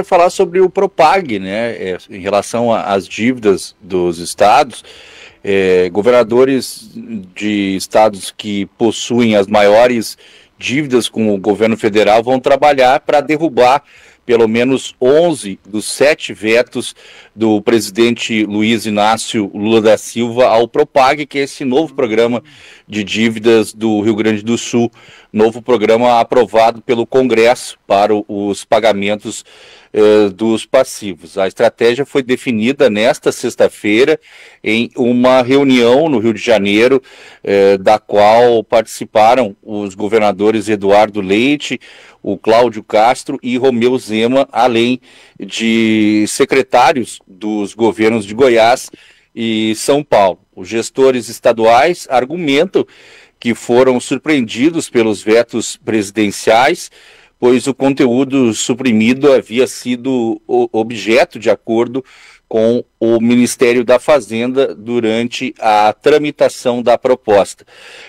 falar sobre o Propag, né, em relação às dívidas dos estados. Governadores de estados que possuem as maiores dívidas com o governo federal vão trabalhar para derrubar pelo menos 11 dos 7 vetos do presidente Luiz Inácio Lula da Silva ao Propag, que é esse novo programa de dívidas do Rio Grande do Sul, novo programa aprovado pelo Congresso para os pagamentos dos passivos. A estratégia foi definida nesta sexta-feira em uma reunião no Rio de Janeiro, da qual participaram os governadores Eduardo Leite, o Cláudio Castro e Romeu Zema, além de secretários dos governos de Goiás e São Paulo. Os gestores estaduais argumentam que foram surpreendidos pelos vetos presidenciais, pois o conteúdo suprimido havia sido objeto de acordo com o Ministério da Fazenda durante a tramitação da proposta.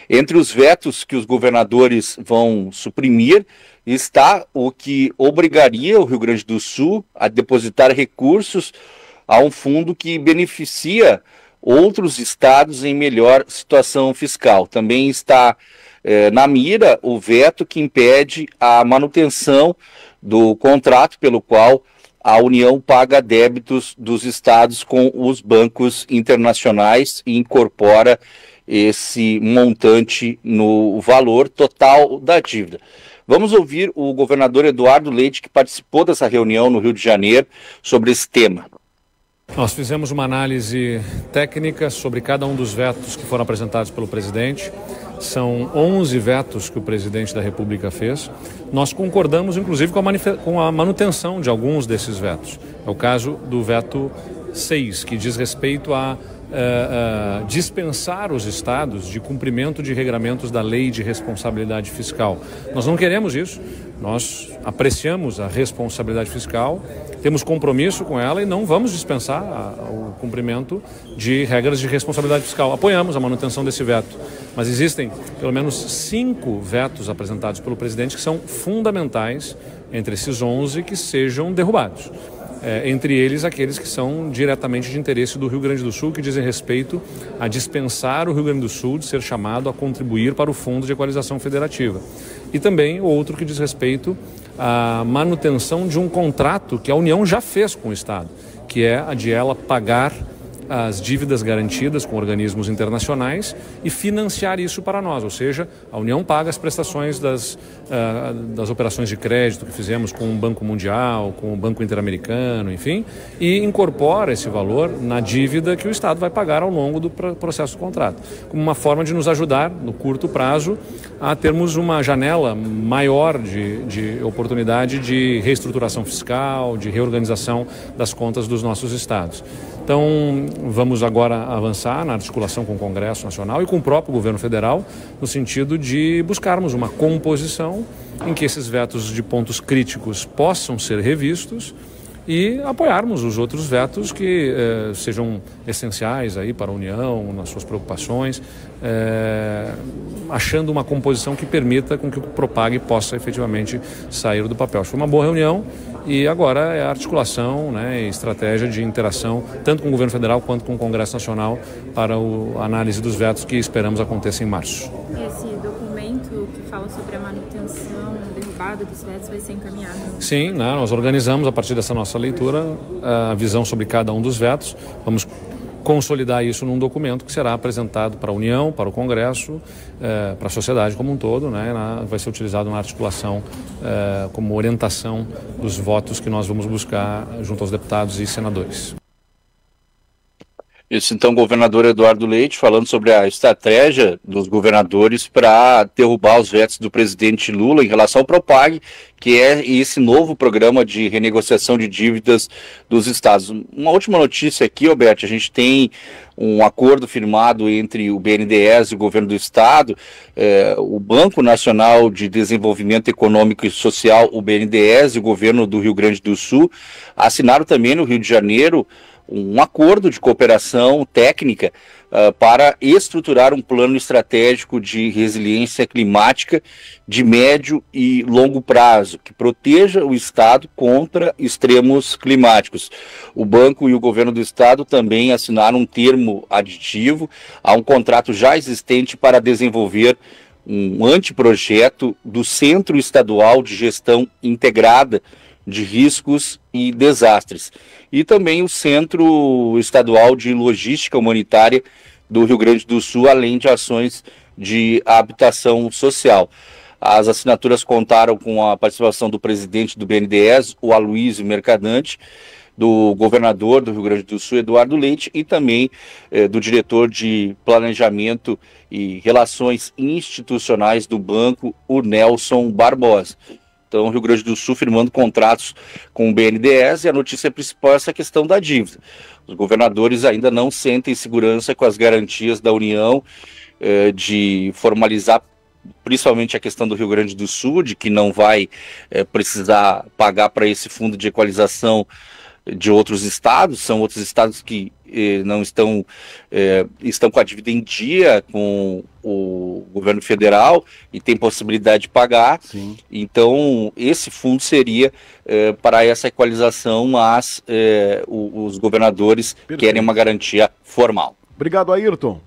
Entre os vetos que os governadores vão suprimir está o que obrigaria o Rio Grande do Sul a depositar recursos a um fundo que beneficia outros estados em melhor situação fiscal. Também está na mira o veto que impede a manutenção do contrato pelo qual a União paga débitos dos estados com os bancos internacionais e incorpora esse montante no valor total da dívida. Vamos ouvir o governador Eduardo Leite, que participou dessa reunião no Rio de Janeiro, sobre esse tema. Nós fizemos uma análise técnica sobre cada um dos vetos que foram apresentados pelo presidente. São 11 vetos que o presidente da República fez. Nós concordamos, inclusive, com a manutenção de alguns desses vetos. É o caso do veto 6, que diz respeito a dispensar os estados de cumprimento de regramentos da Lei de Responsabilidade Fiscal. Nós não queremos isso. Nós apreciamos a responsabilidade fiscal, temos compromisso com ela e não vamos dispensar o cumprimento de regras de responsabilidade fiscal. Apoiamos a manutenção desse veto, mas existem pelo menos 5 vetos apresentados pelo presidente que são fundamentais entre esses 11 que sejam derrubados. Entre eles aqueles que são diretamente de interesse do Rio Grande do Sul, que dizem respeito a dispensar o Rio Grande do Sul de ser chamado a contribuir para o Fundo de Equalização Federativa. E também outro que diz respeito à manutenção de um contrato que a União já fez com o Estado, que é a de ela pagar as dívidas garantidas com organismos internacionais e financiar isso para nós, ou seja, a União paga as prestações das operações de crédito que fizemos com o Banco Mundial, com o Banco Interamericano, enfim, e incorpora esse valor na dívida que o Estado vai pagar ao longo do processo do contrato, como uma forma de nos ajudar, no curto prazo, a termos uma janela maior de oportunidade de reestruturação fiscal, de reorganização das contas dos nossos estados. Então, vamos agora avançar na articulação com o Congresso Nacional e com o próprio governo federal, no sentido de buscarmos uma composição em que esses vetos de pontos críticos possam ser revistos e apoiarmos os outros vetos que sejam essenciais aí para a União, nas suas preocupações, achando uma composição que permita com que o Propag possa efetivamente sair do papel. Acho que foi uma boa reunião e agora é a articulação, né, e estratégia de interação, tanto com o governo federal quanto com o Congresso Nacional, para a análise dos vetos que esperamos aconteça em março. Esse documento que fala sobre a manutenção, derrubada dos vetos vai ser encaminhado? Sim, né, nós organizamos a partir dessa nossa leitura a visão sobre cada um dos vetos. Vamos consolidar isso num documento que será apresentado para a União, para o Congresso, para a sociedade como um todo, né? Vai ser utilizado na articulação como orientação dos votos que nós vamos buscar junto aos deputados e senadores. Isso, então, governador Eduardo Leite, falando sobre a estratégia dos governadores para derrubar os vetos do presidente Lula em relação ao Propag, que é esse novo programa de renegociação de dívidas dos estados. Uma última notícia aqui, Roberto, a gente tem um acordo firmado entre o BNDES e o governo do estado, o Banco Nacional de Desenvolvimento Econômico e Social, o BNDES, e o governo do Rio Grande do Sul assinaram também no Rio de Janeiro um acordo de cooperação técnica para estruturar um plano estratégico de resiliência climática de médio e longo prazo, que proteja o Estado contra extremos climáticos. O banco e o governo do Estado também assinaram um termo aditivo a um contrato já existente para desenvolver um anteprojeto do Centro Estadual de Gestão Integrada de Riscos e Desastres, e também o Centro Estadual de Logística Humanitária do Rio Grande do Sul, além de ações de habitação social. As assinaturas contaram com a participação do presidente do BNDES, o Aloysio Mercadante, do governador do Rio Grande do Sul, Eduardo Leite, e também do diretor de Planejamento e Relações Institucionais do banco, o Nelson Barbosa. Então, o Rio Grande do Sul firmando contratos com o BNDES, e a notícia principal é essa questão da dívida. Os governadores ainda não sentem segurança com as garantias da União de formalizar principalmente a questão do Rio Grande do Sul, de que não vai precisar pagar para esse fundo de equalização de outros estados. São outros estados que não estão com a dívida em dia com o governo federal e tem possibilidade de pagar. Sim. Então esse fundo seria para essa equalização, mas os governadores querem uma garantia formal. Obrigado, Ayrton.